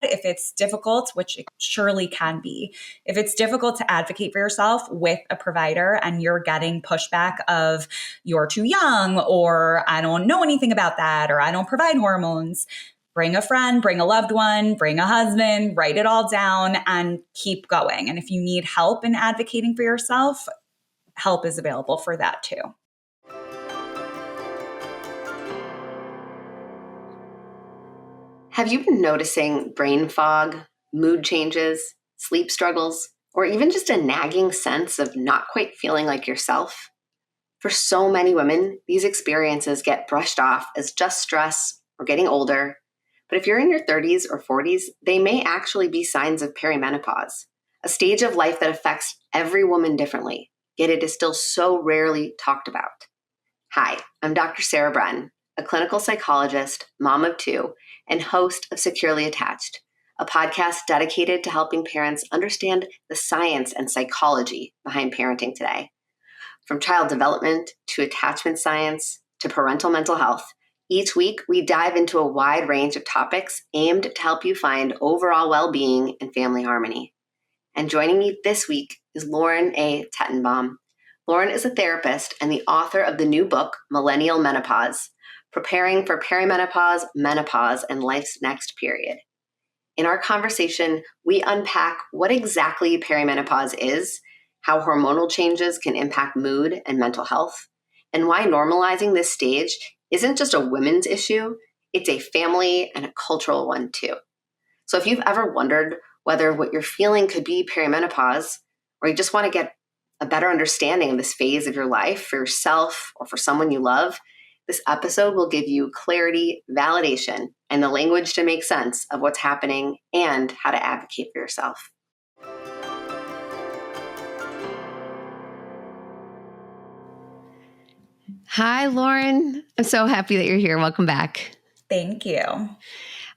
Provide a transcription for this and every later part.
if it's difficult, which it surely can be, if it's difficult to advocate for yourself with a provider and you're getting pushback of you're too young, or I don't know anything about that, or I don't provide hormones, bring a friend, bring a loved one, bring a husband, write it all down and keep going. And if you need help in advocating for yourself, help is available for that too. Have you been noticing brain fog, mood changes, sleep struggles, or even just a nagging sense of not quite feeling like yourself? For so many women, these experiences get brushed off as just stress or getting older. But if you're in your 30s or 40s, they may actually be signs of perimenopause, a stage of life that affects every woman differently, yet it is still so rarely talked about. Hi, I'm Dr. Sarah Bren, a clinical psychologist, mom of two, and host of Securely Attached, a podcast dedicated to helping parents understand the science and psychology behind parenting today. From child development to attachment science to parental mental health, each week we dive into a wide range of topics aimed to help you find overall well-being and family harmony. And joining me this week is Lauren A. Tetenbaum. Lauren is a therapist and the author of the new book, Millennial Menopause, Preparing for Perimenopause, Menopause, and Life's Next Period. In our conversation, we unpack what exactly perimenopause is, how hormonal changes can impact mood and mental health, and why normalizing this stage isn't just a women's issue, it's a family and a cultural one too. So if you've ever wondered whether what you're feeling could be perimenopause, or you just want to get a better understanding of this phase of your life for yourself or for someone you love, this episode will give you clarity, validation, and the language to make sense of what's happening and how to advocate for yourself. Hi, Lauren. I'm so happy that you're here. Welcome back. Thank you.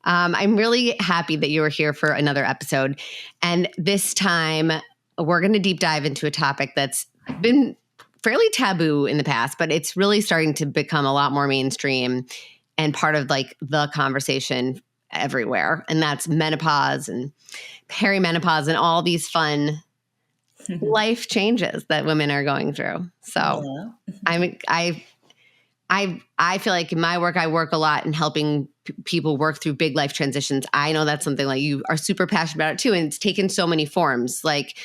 I'm really happy that you were here for another episode. And this time, we're going to deep dive into a topic that's been fairly taboo in the past, but it's really starting to become a lot more mainstream and part of like the conversation everywhere. And that's menopause and perimenopause and all these fun life changes that women are going through. So yeah. I feel like in my work, I work a lot in helping people work through big life transitions. I know that's something like you are super passionate about it too. And it's taken so many forms. Like,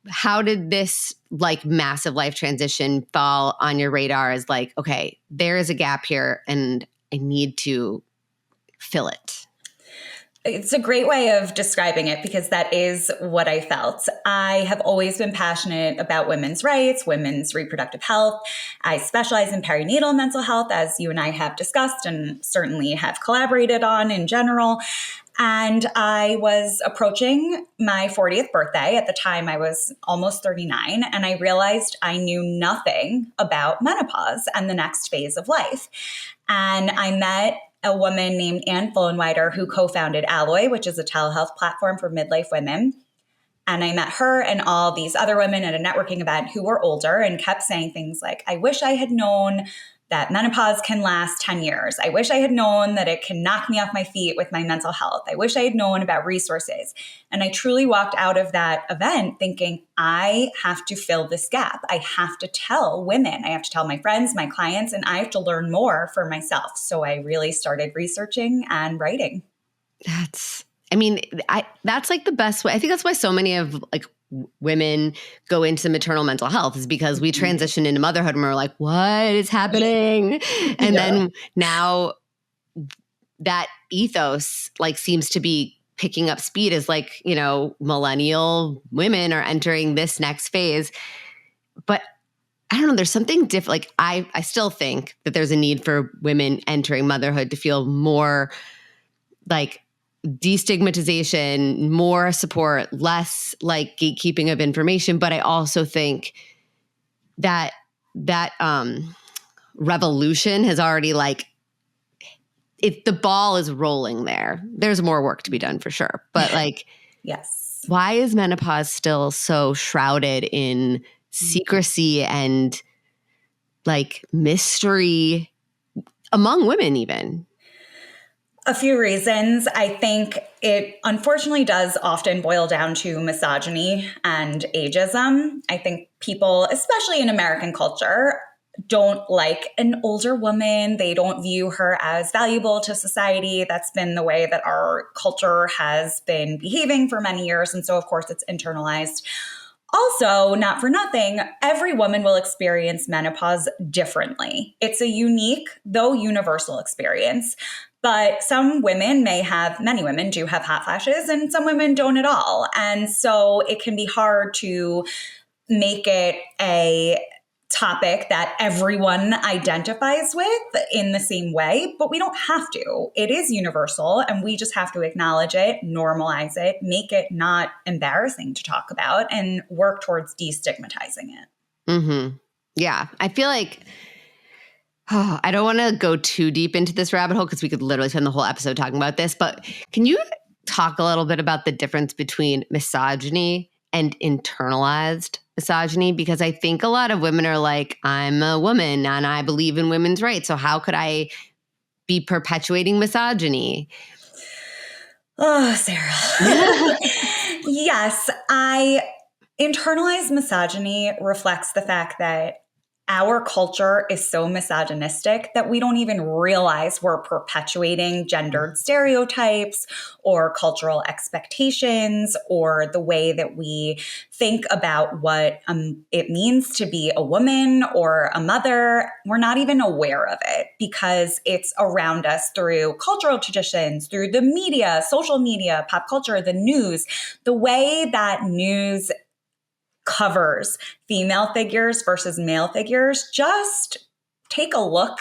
how did this like massive life transition fall on your radar as like, okay, there is a gap here and I need to fill it? It's a great way of describing it because that is what I felt. I have always been passionate about women's rights, women's reproductive health. I specialize in perinatal mental health, as you and I have discussed and certainly have collaborated on in general. And I was approaching my 40th birthday. At the time, I was almost 39, and I realized I knew nothing about menopause and the next phase of life. And I met a woman named Ann Fullenwider who co-founded Alloy, which is a telehealth platform for midlife women. And I met her and all these other women at a networking event who were older and kept saying things like, I wish I had known that menopause can last 10 years. I wish I had known that it can knock me off my feet with my mental health. I wish I had known about resources. And I truly walked out of that event thinking, I have to fill this gap. I have to tell women, I have to tell my friends, my clients, and I have to learn more for myself. So I really started researching and writing. That's like the best way. I think that's why so many of like women go into maternal mental health is because we transition into motherhood and we're like, what is happening? And then now that ethos like seems to be picking up speed as like, you know, millennial women are entering this next phase. But I don't know, there's something different. Like I still think that there's a need for women entering motherhood to feel more like destigmatization, more support, less like gatekeeping of information. But I also think that revolution has already like, the ball is rolling there. There's more work to be done for sure. But like, yes, why is menopause still so shrouded in secrecy and like mystery among women even? A few reasons. I think it unfortunately does often boil down to misogyny and ageism. I think people, especially in American culture, don't like an older woman. They don't view her as valuable to society. That's been the way that our culture has been behaving for many years. And so, of course, it's internalized. Also, not for nothing, every woman will experience menopause differently. It's a unique, though universal experience. But some women many women do have hot flashes, and some women don't at all. And so it can be hard to make it a topic that everyone identifies with in the same way, but we don't have to. It is universal, and we just have to acknowledge it, normalize it, make it not embarrassing to talk about, and work towards destigmatizing it. Mm-hmm. Yeah. I feel like I don't want to go too deep into this rabbit hole because we could literally spend the whole episode talking about this, but can you talk a little bit about the difference between misogyny and internalized misogyny? Because I think a lot of women are like, I'm a woman and I believe in women's rights, so how could I be perpetuating misogyny? Oh, Sarah. Yes, internalized misogyny reflects the fact that our culture is so misogynistic that we don't even realize we're perpetuating gendered stereotypes or cultural expectations or the way that we think about what it means to be a woman or a mother. We're not even aware of it because it's around us through cultural traditions, through the media, social media, pop culture, the news, the way that news covers female figures versus male figures. Just take a look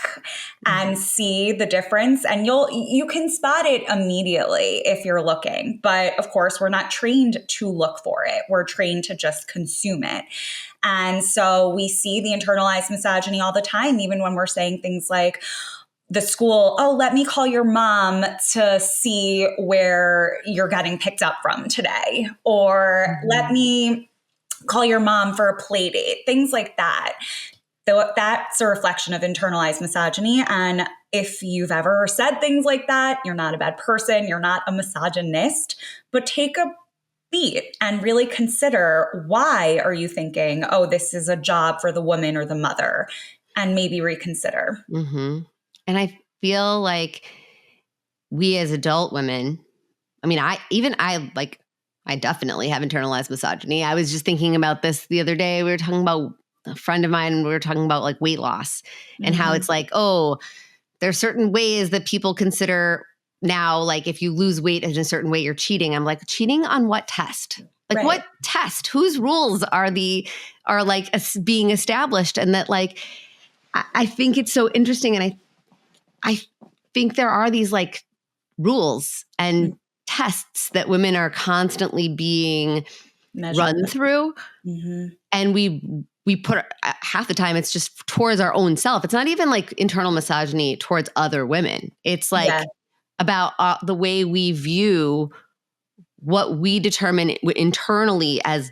and see the difference, and you can spot it immediately if you're looking. But of course, we're not trained to look for it. We're trained to just consume it. And so we see the internalized misogyny all the time, even when we're saying things like, the school, oh, let me call your mom to see where you're getting picked up from today, or let me call your mom for a play date, things like that. That's a reflection of internalized misogyny. And if you've ever said things like that, you're not a bad person, you're not a misogynist, but take a beat and really consider, why are you thinking, oh, this is a job for the woman or the mother, and maybe reconsider. Mm-hmm. And I feel like we as adult women, I definitely have internalized misogyny. I was just thinking about this the other day. We were talking about a friend of mine, and we were talking about like weight loss and how it's like, oh, there's certain ways that people consider now, like if you lose weight in a certain way, you're cheating. I'm like, cheating on what test? Like what test? Whose rules are like being established? And that like, I think it's so interesting. And I think there are these like rules and tests that women are constantly being run through. And we put half the time it's just towards our own self. It's not even like internal misogyny towards other women. It's like about the way we view what we determine internally as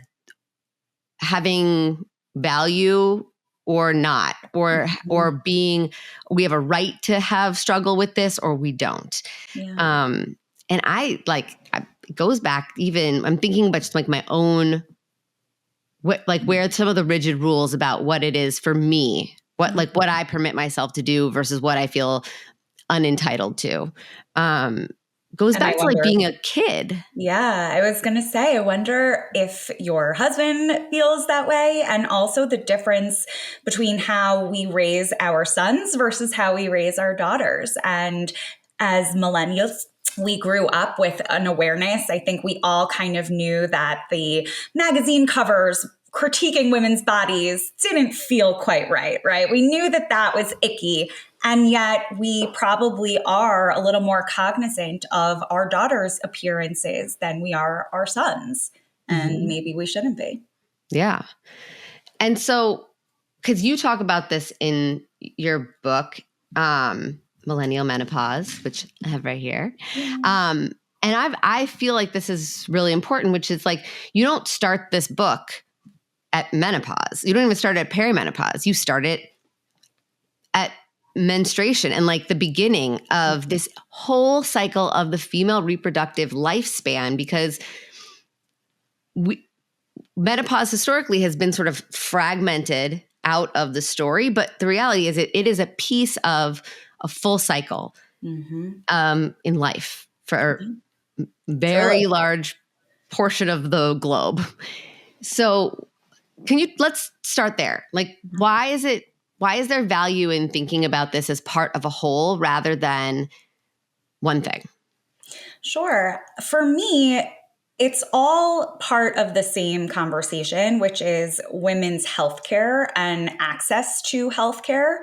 having value or not, or being, we have a right to have struggle with this or we don't. And it goes back even, I'm thinking about just like my own, where some of the rigid rules about what it is for me, what I permit myself to do versus what I feel unentitled to. Goes back to like being a kid. Yeah, I was going to say, I wonder if your husband feels that way, and also the difference between how we raise our sons versus how we raise our daughters. And as millennials, we grew up with an awareness. I think we all kind of knew that the magazine covers critiquing women's bodies didn't feel quite right? We knew that that was icky. And yet we probably are a little more cognizant of our daughters' appearances than we are our sons. And maybe we shouldn't be. Yeah. And so, because you talk about this in your book, Millennial Menopause, which I have right here. And I feel like this is really important, which is like, you don't start this book at menopause. You don't even start at perimenopause. You start it at menstruation and like the beginning of this whole cycle of the female reproductive lifespan, because menopause historically has been sort of fragmented out of the story, but the reality is it is a piece of a full cycle in life for a very large portion of the globe. So let's start there. Like, why is there value in thinking about this as part of a whole rather than one thing? Sure. For me, it's all part of the same conversation, which is women's healthcare and access to healthcare.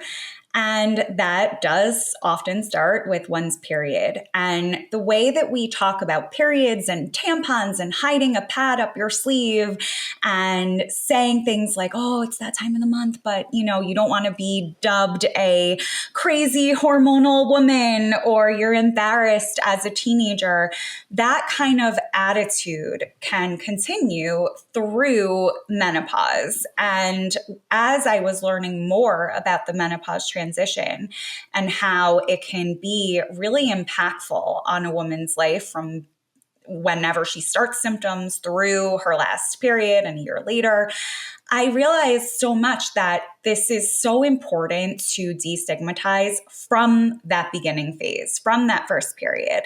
And that does often start with one's period. And the way that we talk about periods and tampons and hiding a pad up your sleeve and saying things like, oh, it's that time of the month, but you don't want to be dubbed a crazy hormonal woman or you're embarrassed as a teenager, that kind of attitude can continue through menopause. And as I was learning more about the menopause transition and how it can be really impactful on a woman's life from whenever she starts symptoms through her last period and a year later, I realized so much that this is so important to destigmatize from that beginning phase, from that first period.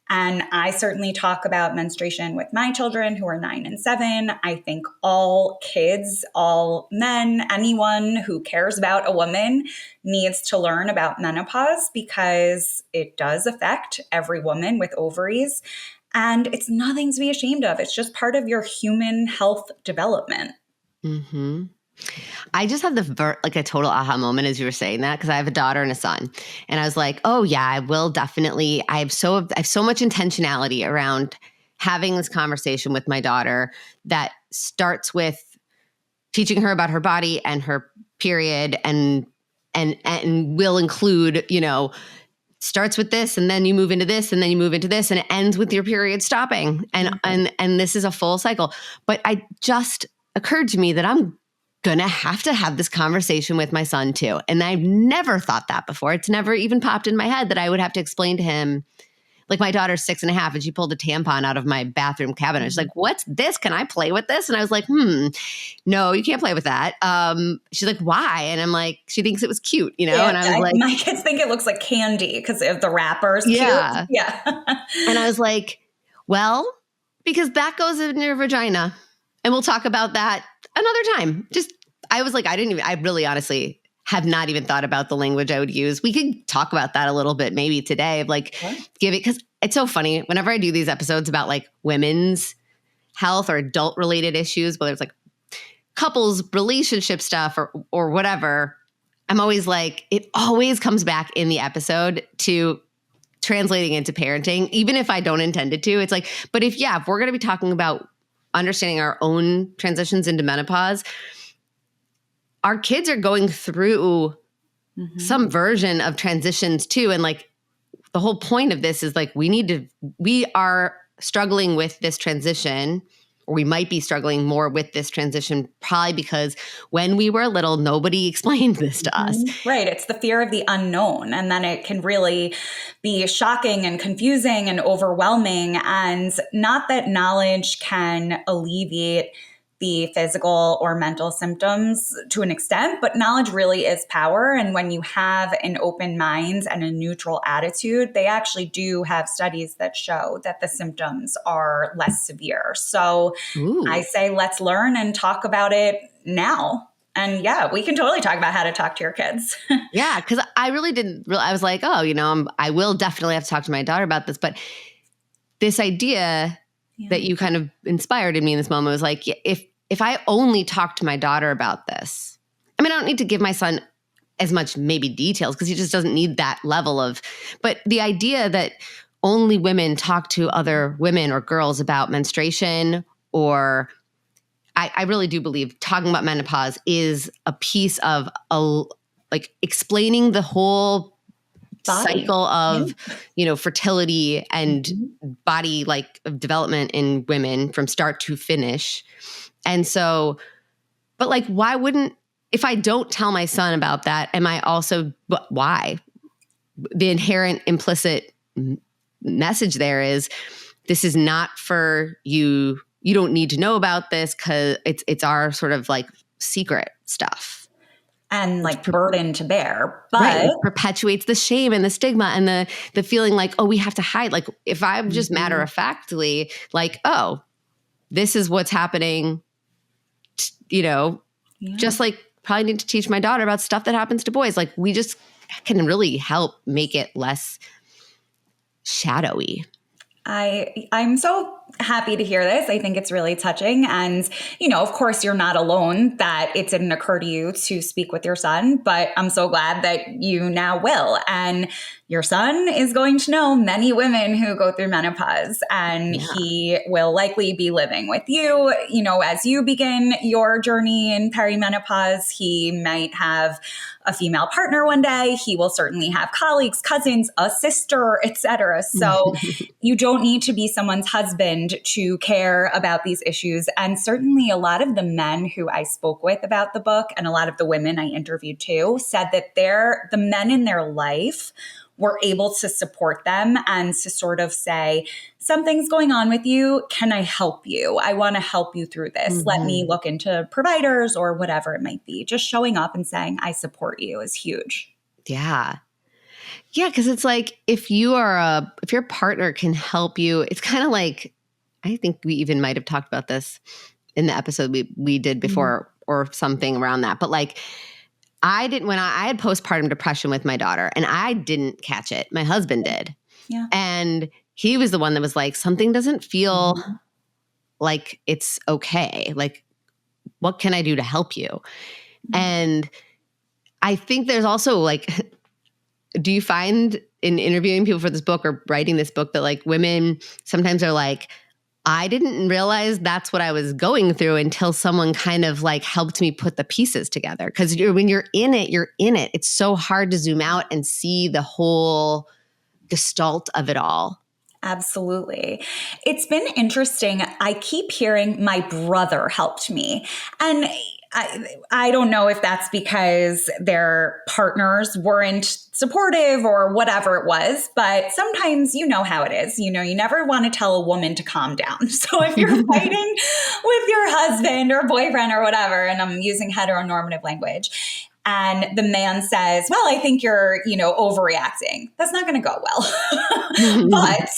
And I certainly talk about menstruation with my children who are 9 and 7. I think all kids, all men, anyone who cares about a woman needs to learn about menopause because it does affect every woman with ovaries. And it's nothing to be ashamed of. It's just part of your human health development. Mm-hmm. I just had a total aha moment as you were saying that, because I have a daughter and a son, and I was like, oh yeah, I will definitely. I have so much intentionality around having this conversation with my daughter that starts with teaching her about her body and her period, and will include, starts with this, and then you move into this, and then you move into this, and it ends with your period stopping, and this is a full cycle. But it just occurred to me that I'm gonna have to have this conversation with my son too. And I've never thought that before. It's never even popped in my head that I would have to explain to him. Like, my daughter's 6.5 and she pulled a tampon out of my bathroom cabinet. She's like, what's this? Can I play with this? And I was like, no, you can't play with that. She's like, why? And I'm like, she thinks it was cute, Yeah, and I was like, my kids think it looks like candy because of the wrappers. Yeah. Cute. Yeah. And I was like, well, because that goes in your vagina. And we'll talk about that another time. I was like, I really honestly have not even thought about the language I would use. We could talk about that a little bit maybe today, of like, because it's so funny. Whenever I do these episodes about like women's health or adult related issues, whether it's like couples, relationship stuff or whatever, I'm always like, it always comes back in the episode to translating into parenting, even if I don't intend it to. It's like, but if we're going to be talking about understanding our own transitions into menopause, our kids are going through some version of transitions too. And like, the whole point of this is like, we are struggling with this transition, or we might be struggling more with this transition, probably because when we were little, nobody explained this to us. Right. It's the fear of the unknown. And then it can really be shocking and confusing and overwhelming. And not that knowledge can alleviate the physical or mental symptoms to an extent, but knowledge really is power. And when you have an open mind and a neutral attitude, they actually do have studies that show that the symptoms are less severe. So I say, let's learn and talk about it now. And we can totally talk about how to talk to your kids. Yeah, because I really didn't. I was like, I will definitely have to talk to my daughter about this. But this idea that you kind of inspired in me in this moment was like, if I only talk to my daughter about this, I mean, I don't need to give my son as much maybe details because he just doesn't need that level of, but the idea that only women talk to other women or girls about menstruation, or I really do believe talking about menopause is a piece of like explaining the whole cycle of, fertility and body like development in women from start to finish. And so, but like, why wouldn't if I don't tell my son about that, am I also, why? The inherent implicit message there is, this is not for you. You don't need to know about this because it's our sort of like secret stuff. And like burden to bear. But right. It perpetuates the shame and the stigma and the feeling like, oh, we have to hide. Like if I'm just matter of factly like, oh, this is what's happening, just like probably need to teach my daughter about stuff that happens to boys. Like we just can really help make it less shadowy. I'm so happy to hear this. I think it's really touching. And, of course, you're not alone that it didn't occur to you to speak with your son, but I'm so glad that you now will. And your son is going to know many women who go through menopause, and he will likely be living with you. As you begin your journey in perimenopause, he might have a female partner one day. He will certainly have colleagues, cousins, a sister, etc. So you don't need to be someone's husband to care about these issues. And certainly a lot of the men who I spoke with about the book and a lot of the women I interviewed too said that the men in their life were able to support them and to sort of say, something's going on with you. Can I help you? I want to help you through this. Let me look into providers or whatever it might be. Just showing up and saying, I support you is huge. Yeah. Yeah. Cause it's like, if your partner can help you, it's kind of like, I think we even might've talked about this in the episode we did before or something around that. But like, when I had postpartum depression with my daughter and I didn't catch it. My husband did. Yeah. And he was the one that was like, something doesn't feel like it's okay. Like, what can I do to help you? And I think there's also like, do you find in interviewing people for this book or writing this book that like women sometimes are like, I didn't realize that's what I was going through until someone kind of like helped me put the pieces together. Because when you're in it, you're in it. It's so hard to zoom out and see the whole gestalt of it all. Absolutely. It's been interesting. I keep hearing my brother helped me. And I don't know if that's because their partners weren't supportive or whatever it was, but sometimes you know how it is. You never want to tell a woman to calm down. So if you're fighting with your husband or boyfriend or whatever, and I'm using heteronormative language, and the man says, well, I think you're, overreacting. That's not going to go well. But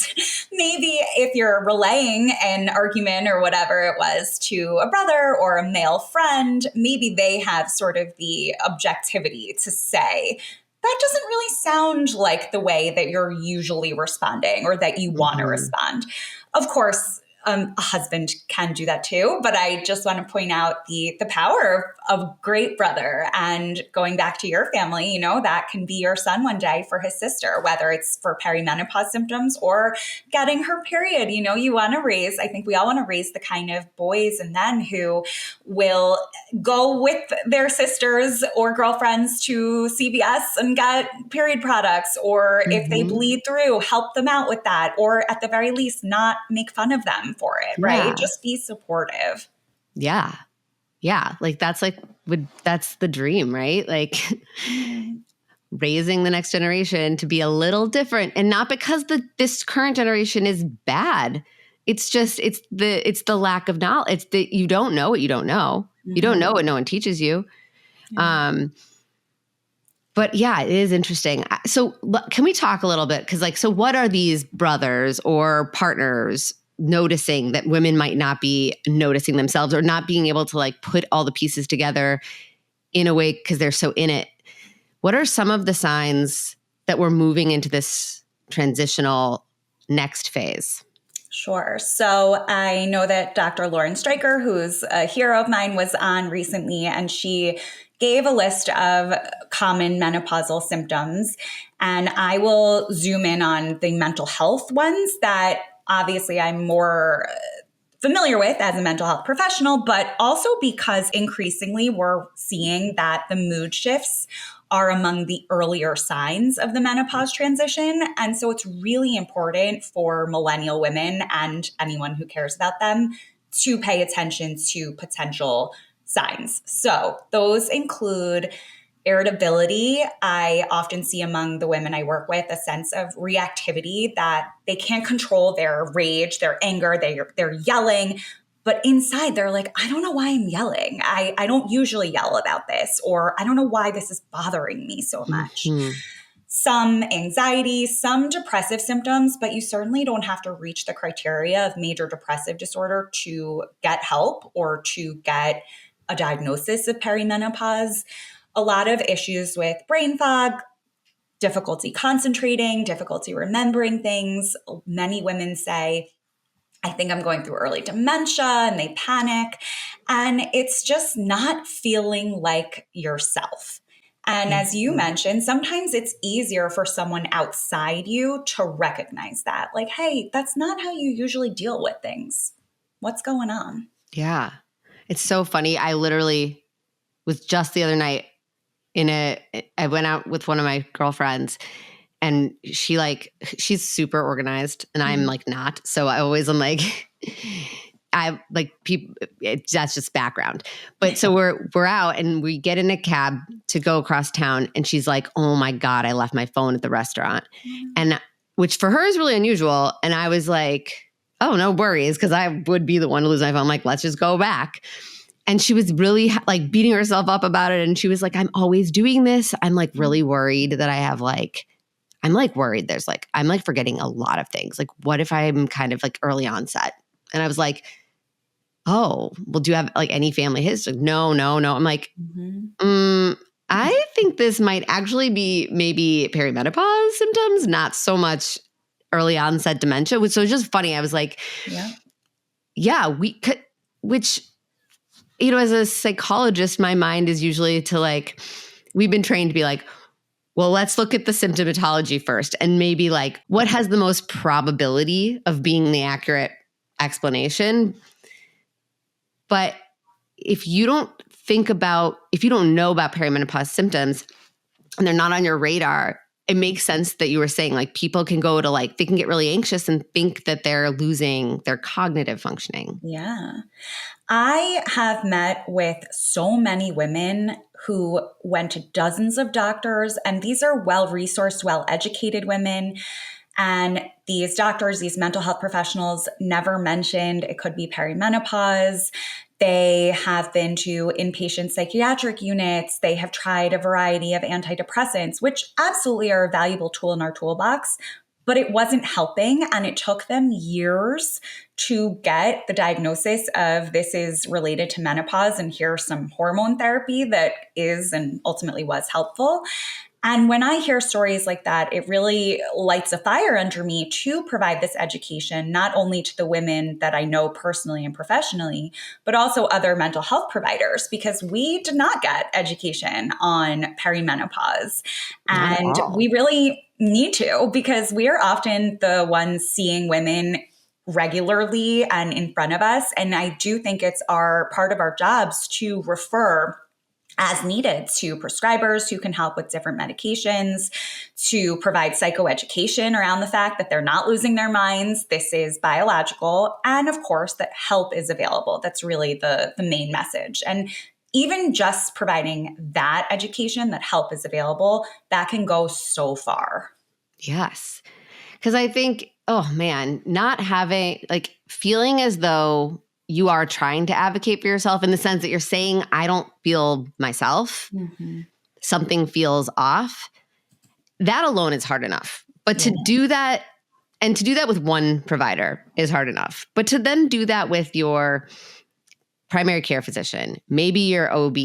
maybe if you're relaying an argument or whatever it was to a brother or a male friend, maybe they have sort of the objectivity to say, that doesn't really sound like the way that you're usually responding or that you want to respond. Of course, a husband can do that too, but I just want to point out the power of great brother. And going back to your family, that can be your son one day for his sister, whether it's for perimenopause symptoms or getting her period. You want to raise, I think we all want to raise the kind of boys and men who will go with their sisters or girlfriends to CVS and get period products, or if they bleed through, help them out with that, or at the very least, not make fun of them for it, right? Just be supportive. Yeah. Yeah. Like that's the dream, right? Like raising the next generation to be a little different, and not because this current generation is bad. It's just, it's the lack of knowledge. It's that you don't know what you don't know. You don't know what no one teaches you. But yeah, it is interesting. So can we talk a little bit? Because so what are these brothers or partners noticing that women might not be noticing themselves, or not being able to like put all the pieces together in a way because they're so in it? What are some of the signs that we're moving into this transitional next phase? Sure. So I know that Dr. Lauren Stryker, who's a hero of mine, was on recently, and she gave a list of common menopausal symptoms. And I will zoom in on the mental health ones that obviously I'm more familiar with as a mental health professional, but also because increasingly we're seeing that the mood shifts are among the earlier signs of the menopause transition. And so it's really important for millennial women and anyone who cares about them to pay attention to potential signs. So those include irritability. I often see among the women I work with a sense of reactivity, that they can't control their rage, their anger, they're yelling. But inside, they're like, I don't know why I'm yelling. I don't usually yell about this, or I don't know why this is bothering me so much. Mm-hmm. Some anxiety, some depressive symptoms, but you certainly don't have to reach the criteria of major depressive disorder to get help or to get a diagnosis of perimenopause. A lot of issues with brain fog, difficulty concentrating, difficulty remembering things. Many women say, I think I'm going through early dementia, and they panic. And it's just not feeling like yourself. And as you mentioned, sometimes it's easier for someone outside you to recognize that. Like, hey, that's not how you usually deal with things. What's going on? Yeah. It's so funny. I literally was just the other night I went out with one of my girlfriends, and she's super organized and I'm like not. So I always am like, I like people, that's just background. But so we're out and we get in a cab to go across town, and she's like, oh my God, I left my phone at the restaurant. And which for her is really unusual. And I was like, oh, no worries. Cause I would be the one to lose my phone. I'm like, let's just go back. And she was really like beating herself up about it. And she was like, I'm always doing this. I'm like really worried that I have I'm like worried I'm like forgetting a lot of things. Like, what if I'm kind of like early onset? And I was like, oh, well, do you have like any family history? No. I'm like, I think this might actually be maybe perimenopause symptoms, not so much early onset dementia. So it's just funny. I was like, yeah, we could, which, you know, as a psychologist, my mind is usually to like, we've been trained to be like, well, let's look at the symptomatology first, and maybe like what has the most probability of being the accurate explanation. But if you don't know about perimenopause symptoms and they're not on your radar, it makes sense that you were saying like people can go to like, they can get really anxious and think that they're losing their cognitive functioning. Yeah. I have met with so many women who went to dozens of doctors, and these are well-resourced, well-educated women. And these doctors, these mental health professionals never mentioned it could be perimenopause. They have been to inpatient psychiatric units. They have tried a variety of antidepressants, which absolutely are a valuable tool in our toolbox, but it wasn't helping. And it took them years to get the diagnosis of this is related to menopause, and here's some hormone therapy that is and ultimately was helpful. And when I hear stories like that, it really lights a fire under me to provide this education, not only to the women that I know personally and professionally, but also other mental health providers, because we did not get education on perimenopause. And we really need to, because we are often the ones seeing women regularly and in front of us. And I do think it's part of our jobs to refer as needed to prescribers who can help with different medications, to provide psychoeducation around the fact that they're not losing their minds. This is biological. And of course, that help is available. That's really the main message. And even just providing that education, that help is available, that can go so far. Yes. Because I think, oh man, not having, like, feeling as though you are trying to advocate for yourself in the sense that you're saying, I don't feel myself, something feels off. That alone is hard enough. But to do that, and to do that with one provider is hard enough. But to then do that with your primary care physician, maybe your OB,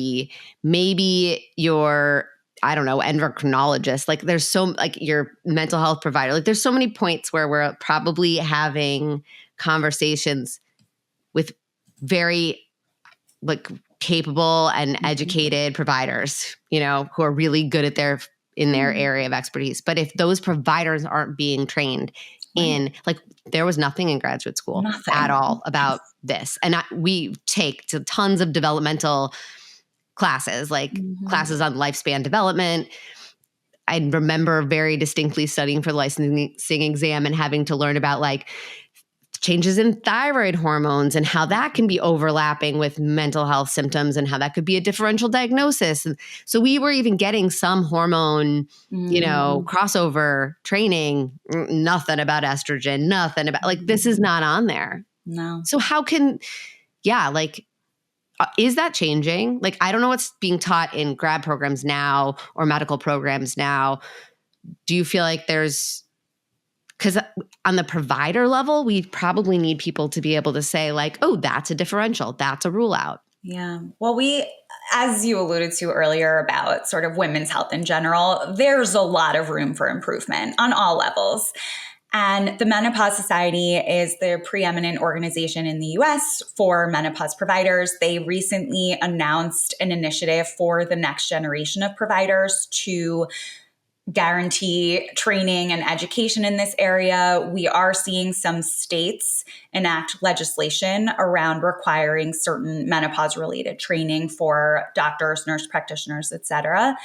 maybe your, I don't know, endocrinologist, like there's like your mental health provider, like there's so many points where we're probably having conversations with very like capable and educated providers, you know, who are really good at their area of expertise. But if those providers aren't being trained in, like, there was nothing in graduate school at all about this. And we take to tons of developmental classes, like classes on lifespan development. I remember very distinctly studying for the licensing exam and having to learn about like changes in thyroid hormones and how that can be overlapping with mental health symptoms and how that could be a differential diagnosis. And so we were even getting some hormone, crossover training, nothing about estrogen, nothing about this is not on there. No. So how can, is that changing? I don't know what's being taught in grad programs now or medical programs now. Do you feel like because on the provider level, we probably need people to be able to say oh, that's a differential, that's a rule out. Yeah. Well, as you alluded to earlier about sort of women's health in general, there's a lot of room for improvement on all levels. And the Menopause Society is the preeminent organization in the US for menopause providers. They recently announced an initiative for the next generation of providers to guarantee training and education in this area. We are seeing some states enact legislation around requiring certain menopause-related training for doctors, nurse practitioners, et cetera.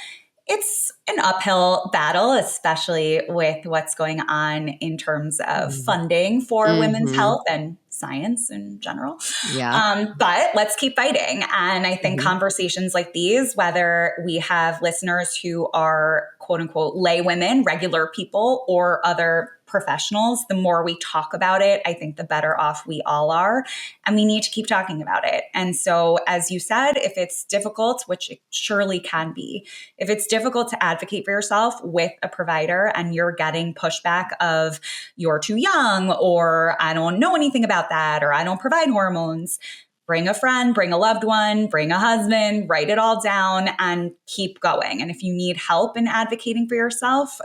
It's an uphill battle, especially with what's going on in terms of funding for women's health and science in general. Yeah. But let's keep fighting. And I think conversations like these, whether we have listeners who are quote unquote lay women, regular people, or other professionals, the more we talk about it, I think the better off we all are. And we need to keep talking about it. And so, as you said, if it's difficult, which it surely can be, if it's difficult to advocate for yourself with a provider and you're getting pushback of you're too young, or I don't know anything about that, or I don't provide hormones, bring a friend, bring a loved one, bring a husband, write it all down and keep going. And if you need help in advocating for yourself,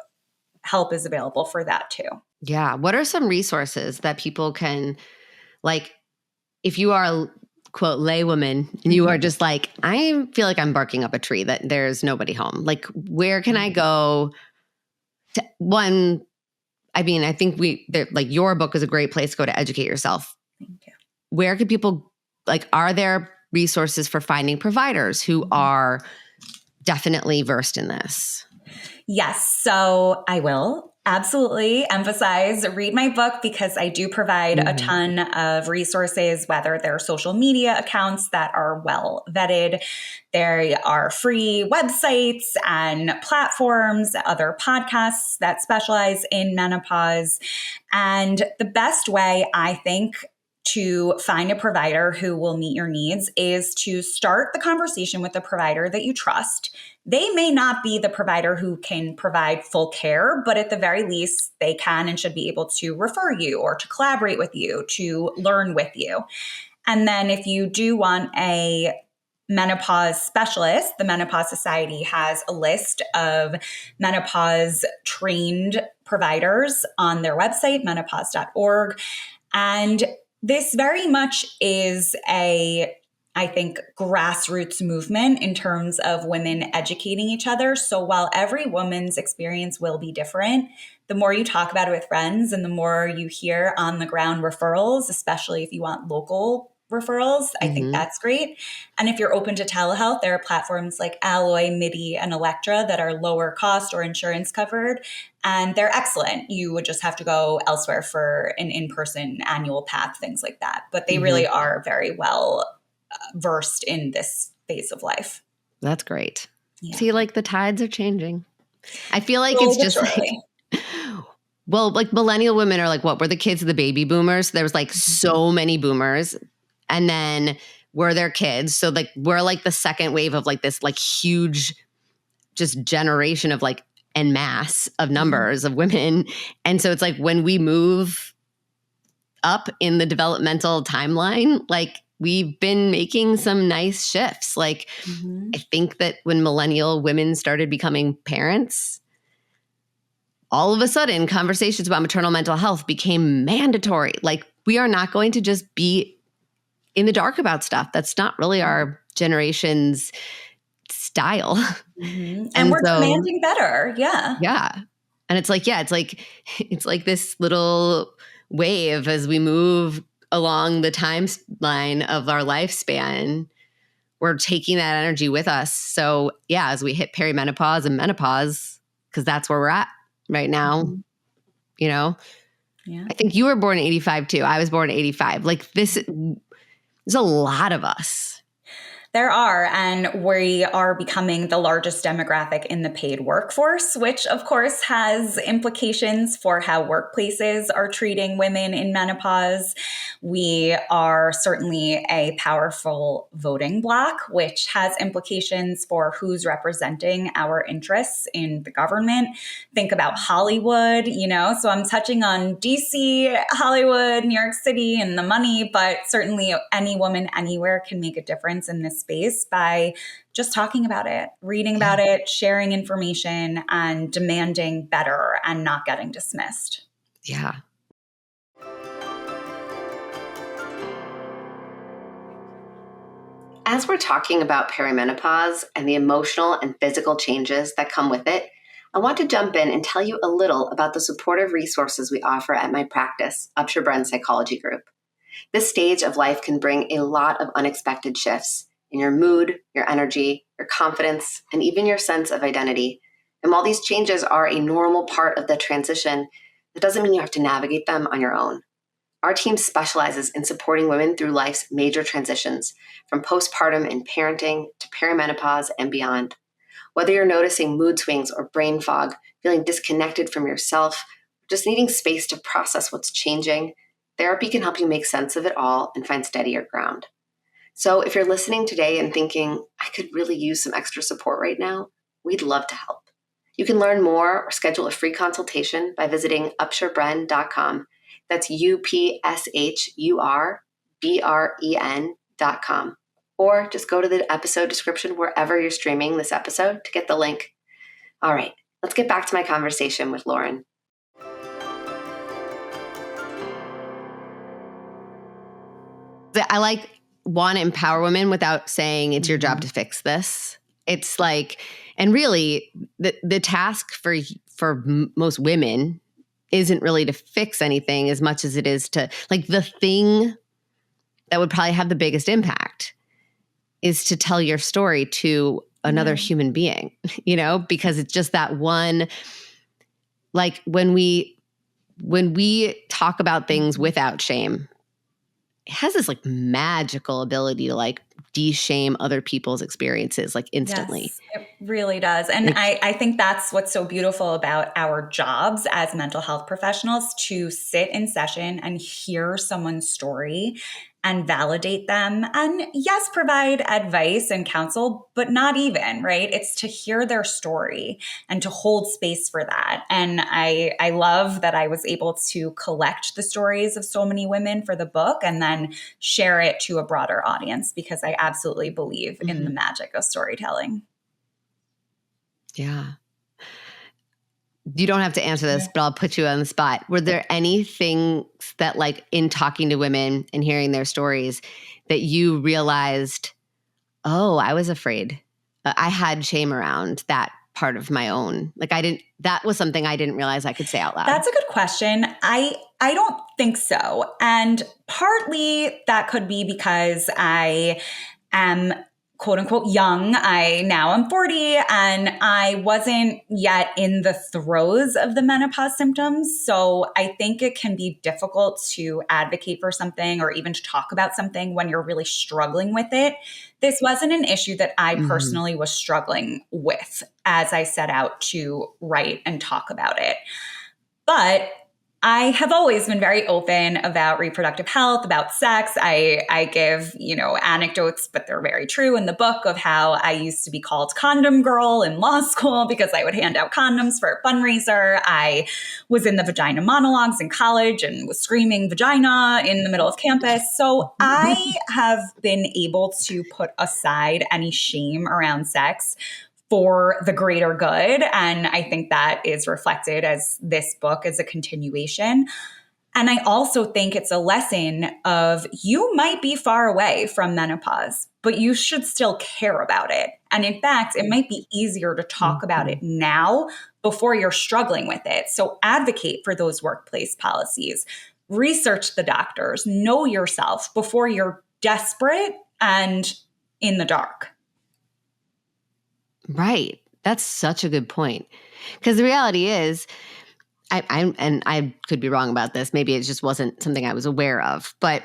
help is available for that too. Yeah. What are some resources that people can, if you are a quote lay woman and you are just I feel like I'm barking up a tree that there's nobody home. Where can I go to one? I mean, I think your book is a great place to go to educate yourself. Thank you. Where could people, are there resources for finding providers who are definitely versed in this? Yes. So I will absolutely emphasize read my book because I do provide a ton of resources, whether they're social media accounts that are well vetted. There are free websites and platforms, other podcasts that specialize in menopause. And the best way, I think, to find a provider who will meet your needs is to start the conversation with a provider that you trust. They may not be the provider who can provide full care, but at the very least, they can and should be able to refer you or to collaborate with you, to learn with you. And then if you do want a menopause specialist, the Menopause Society has a list of menopause trained providers on their website, menopause.org. And this very much is I think, grassroots movement in terms of women educating each other. So while every woman's experience will be different, the more you talk about it with friends and the more you hear on the ground referrals, especially if you want local referrals, I think that's great. And if you're open to telehealth, there are platforms like Alloy, MIDI, and Electra that are lower cost or insurance covered. And they're excellent. You would just have to go elsewhere for an in-person annual PAP, things like that. But they really are very well versed in this phase of life. That's great. Yeah. See, the tides are changing. I feel like it's just millennial women are what were the kids of the baby boomers? There was so many boomers, and then we're their kids. So we're the second wave of this huge just generation of en masse of numbers of women. And so it's when we move up in the developmental timeline, we've been making some nice shifts. I think that when millennial women started becoming parents, all of a sudden conversations about maternal mental health became mandatory. We are not going to just be in the dark about stuff. That's not really our generation's style. And we're demanding better. Yeah. Yeah. And it's it's this little wave as we move along the timeline of our lifespan. We're taking that energy with us. So yeah, as we hit perimenopause and menopause, because that's where we're at right now, Yeah. I think you were born in 85 too. I was born in 85. Like there's a lot of us. There are, and we are becoming the largest demographic in the paid workforce, which of course has implications for how workplaces are treating women in menopause. We are certainly a powerful voting bloc, which has implications for who's representing our interests in the government. Think about Hollywood, so I'm touching on DC, Hollywood, New York City, and the money, but certainly any woman anywhere can make a difference in this space by just talking about it, reading about it, sharing information, and demanding better and not getting dismissed. Yeah. As we're talking about perimenopause and the emotional and physical changes that come with it, I want to jump in and tell you a little about the supportive resources we offer at my practice, Upshur-Bren Psychology Group. This stage of life can bring a lot of unexpected shifts in your mood, your energy, your confidence, and even your sense of identity. And while these changes are a normal part of the transition, that doesn't mean you have to navigate them on your own. Our team specializes in supporting women through life's major transitions, from postpartum and parenting to perimenopause and beyond. Whether you're noticing mood swings or brain fog, feeling disconnected from yourself, or just needing space to process what's changing, therapy can help you make sense of it all and find steadier ground. So if you're listening today and thinking, I could really use some extra support right now, we'd love to help. You can learn more or schedule a free consultation by visiting upshurbren.com. That's UPSHURBREN.com. Or just go to the episode description wherever you're streaming this episode to get the link. All right, let's get back to my conversation with Lauren. I want to empower women without saying it's your job to fix this. It's like, and really the task for most women isn't really to fix anything as much as it is to, like, the thing that would probably have the biggest impact is to tell your story to another human being, because it's just that one, like when we talk about things without shame, it has this like magical ability to like de-shame other people's experiences like instantly. Yes, it really does. And I think that's what's so beautiful about our jobs as mental health professionals, to sit in session and hear someone's story and validate them. And yes, provide advice and counsel, but not even, right? It's to hear their story and to hold space for that. And I love that I was able to collect the stories of so many women for the book and then share it to a broader audience, because I absolutely believe in the magic of storytelling. Yeah. You don't have to answer this, but I'll put you on the spot. Were there any things that, like, in talking to women and hearing their stories, that you realized, oh, I was afraid. I had shame around that part of my own. Like, that was something I didn't realize I could say out loud. That's a good question. I don't think so. And partly that could be because I am quote unquote young. I now am 40 and I wasn't yet in the throes of the menopause symptoms. So I think it can be difficult to advocate for something or even to talk about something when you're really struggling with it. This wasn't an issue that I personally was struggling with as I set out to write and talk about it. But I have always been very open about reproductive health, about sex. I give, anecdotes, but they're very true in the book, of how I used to be called condom girl in law school because I would hand out condoms for a fundraiser. I was in the vagina monologues in college and was screaming vagina in the middle of campus. So I have been able to put aside any shame around sex for the greater good. And I think that is reflected as this book is a continuation. And I also think it's a lesson of, you might be far away from menopause, but you should still care about it. And in fact, it might be easier to talk about it now before you're struggling with it. So advocate for those workplace policies, research the doctors, know yourself before you're desperate and in the dark. Right. That's such a good point. Because the reality is, I could be wrong about this. Maybe it just wasn't something I was aware of, and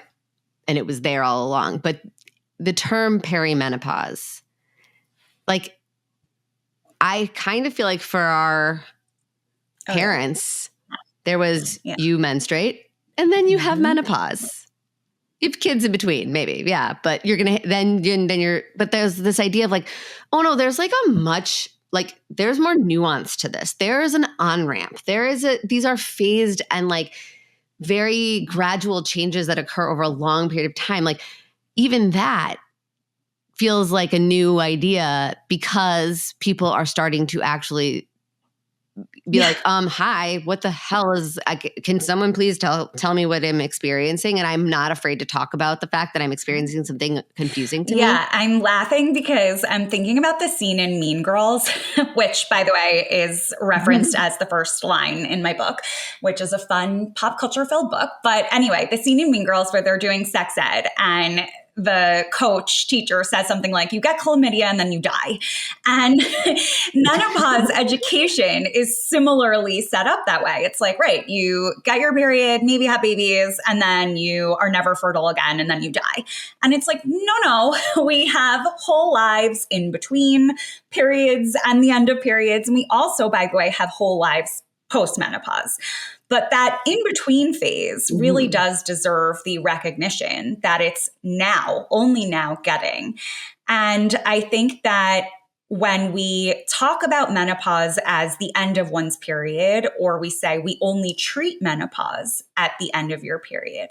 it was there all along. But the term perimenopause, like, I kind of feel like for our parents, there was you menstruate and then you have menopause. You have kids in between, maybe. Yeah. But you're going to, then you're, but there's this idea of like, oh no, there's like there's more nuance to this. There is an on-ramp. These are phased and like very gradual changes that occur over a long period of time. Like even that feels like a new idea because people are starting to actually be like, hi, what the hell can someone please tell me what I'm experiencing? And I'm not afraid to talk about the fact that I'm experiencing something confusing to me. Yeah, I'm laughing because I'm thinking about the scene in Mean Girls, which, by the way, is referenced as the first line in my book, which is a fun pop culture filled book. But anyway, the scene in Mean Girls where they're doing sex ed and the teacher says something like, you get chlamydia and then you die. And menopause education is similarly set up that way. It's like, right, you get your period, maybe have babies, and then you are never fertile again, and then you die. And it's like, no, we have whole lives in between periods and the end of periods. And we also, by the way, have whole lives post-menopause. But that in-between phase really does deserve the recognition that it's now, only now getting. And I think that when we talk about menopause as the end of one's period, or we say we only treat menopause at the end of your period,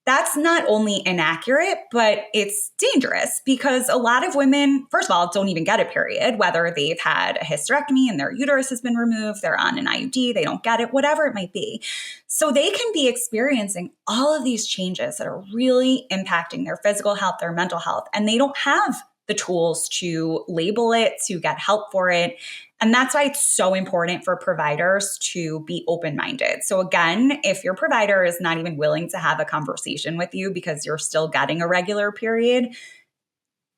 that's not only inaccurate, but it's dangerous because a lot of women, first of all, don't even get a period, whether they've had a hysterectomy and their uterus has been removed, they're on an IUD, they don't get it, whatever it might be. So they can be experiencing all of these changes that are really impacting their physical health, their mental health, and they don't have the tools to label it, to get help for it. And that's why it's so important for providers to be open-minded. So again, if your provider is not even willing to have a conversation with you because you're still getting a regular period,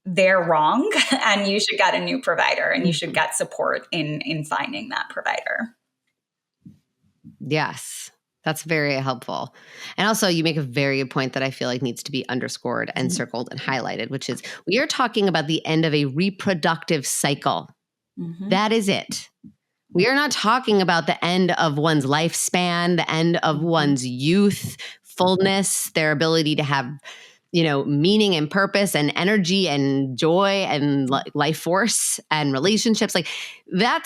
they're wrong and you should get a new provider and you should get support in finding that provider. Yes. That's very helpful. And also you make a very good point that I feel like needs to be underscored and circled and highlighted, which is we are talking about the end of a reproductive cycle. That is it. We are not talking about the end of one's lifespan, the end of one's youth, fullness, their ability to have, meaning and purpose and energy and joy and life force and relationships. Like that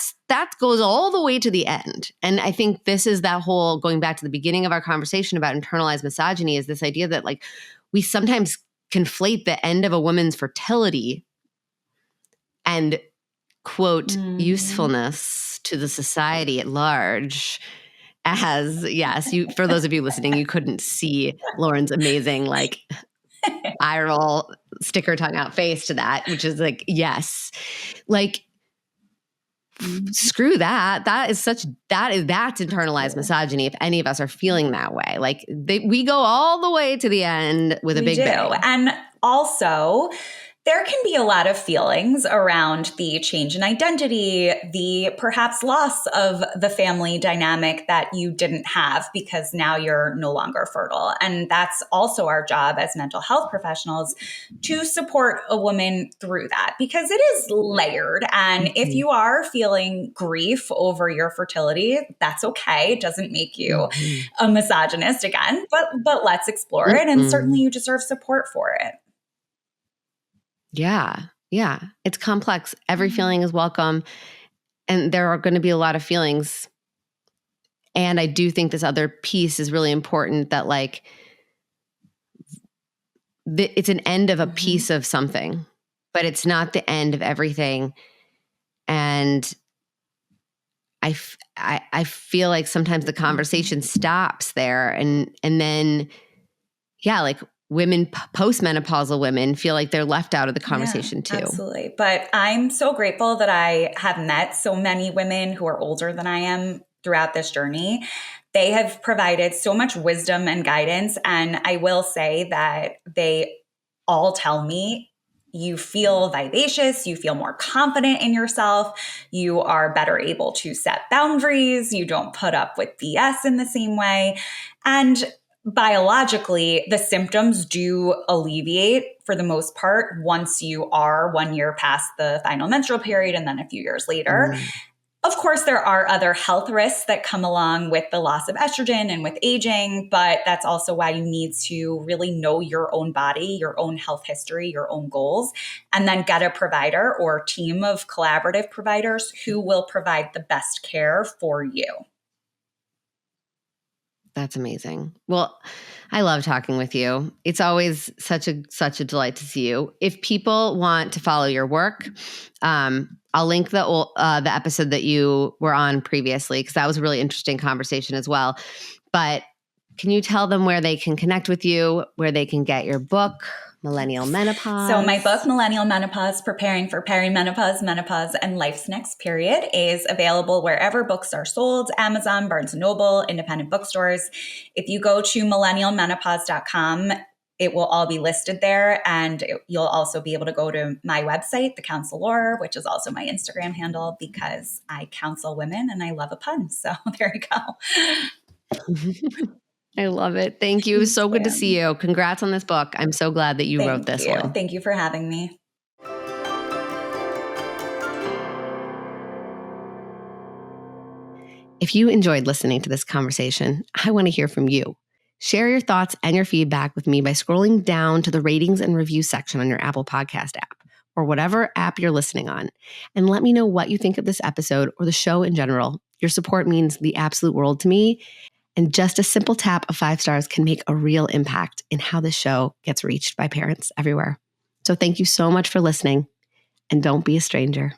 goes all the way to the end. And I think this is that whole, going back to the beginning of our conversation about internalized misogyny, is this idea that like we sometimes conflate the end of a woman's fertility and quote, usefulness to the society at large as, yes, for those of you listening, you couldn't see Lauren's amazing, like, eye roll, sticker tongue out face to that, which is like, yes, like, screw that. That's internalized misogyny. If any of us are feeling that way, like we go all the way to the end with a big bang. And also, there can be a lot of feelings around the change in identity, the perhaps loss of the family dynamic that you didn't have because now you're no longer fertile. And that's also our job as mental health professionals to support a woman through that because it is layered. And if you are feeling grief over your fertility, that's okay. It doesn't make you a misogynist again, but let's explore it. And certainly you deserve support for it. Yeah. Yeah. It's complex. Every feeling is welcome. And there are going to be a lot of feelings. And I do think this other piece is really important, that like it's an end of a piece of something, but it's not the end of everything. And I feel like sometimes the conversation stops there. And then, yeah, like women, postmenopausal women feel like they're left out of the conversation too. Absolutely. But I'm so grateful that I have met so many women who are older than I am throughout this journey. They have provided so much wisdom and guidance. And I will say that they all tell me, You feel vivacious, you feel more confident in yourself, you are better able to set boundaries, you don't put up with BS in the same way. And biologically, the symptoms do alleviate for the most part once you are 1 year past the final menstrual period and then a few years later. Of course, there are other health risks that come along with the loss of estrogen and with aging, but that's also why you need to really know your own body, your own health history, your own goals, and then get a provider or team of collaborative providers who will provide the best care for you. That's amazing. Well, I love talking with you. It's always such a delight to see you. If people want to follow your work, I'll link the episode that you were on previously, because that was a really interesting conversation as well. But can you tell them where they can connect with you, where they can get your book, Millennial Menopause? So my book, Millennial Menopause, Preparing for Perimenopause, Menopause, and Life's Next Period, is available wherever books are sold: Amazon, Barnes & Noble, independent bookstores. If you go to millennialmenopause.com, it will all be listed there. And you'll also be able to go to my website, The Counselor, which is also my Instagram handle, because I counsel women and I love a pun. So there you go. I love it. Thank you. It was so good to see you. Congrats on this book. I'm so glad that you wrote this one. Thank you for having me. If you enjoyed listening to this conversation, I want to hear from you. Share your thoughts and your feedback with me by scrolling down to the ratings and review section on your Apple Podcast app or whatever app you're listening on, and let me know what you think of this episode or the show in general. Your support means the absolute world to me. And just a simple tap of 5 stars can make a real impact in how this show gets reached by parents everywhere. So thank you so much for listening, and don't be a stranger.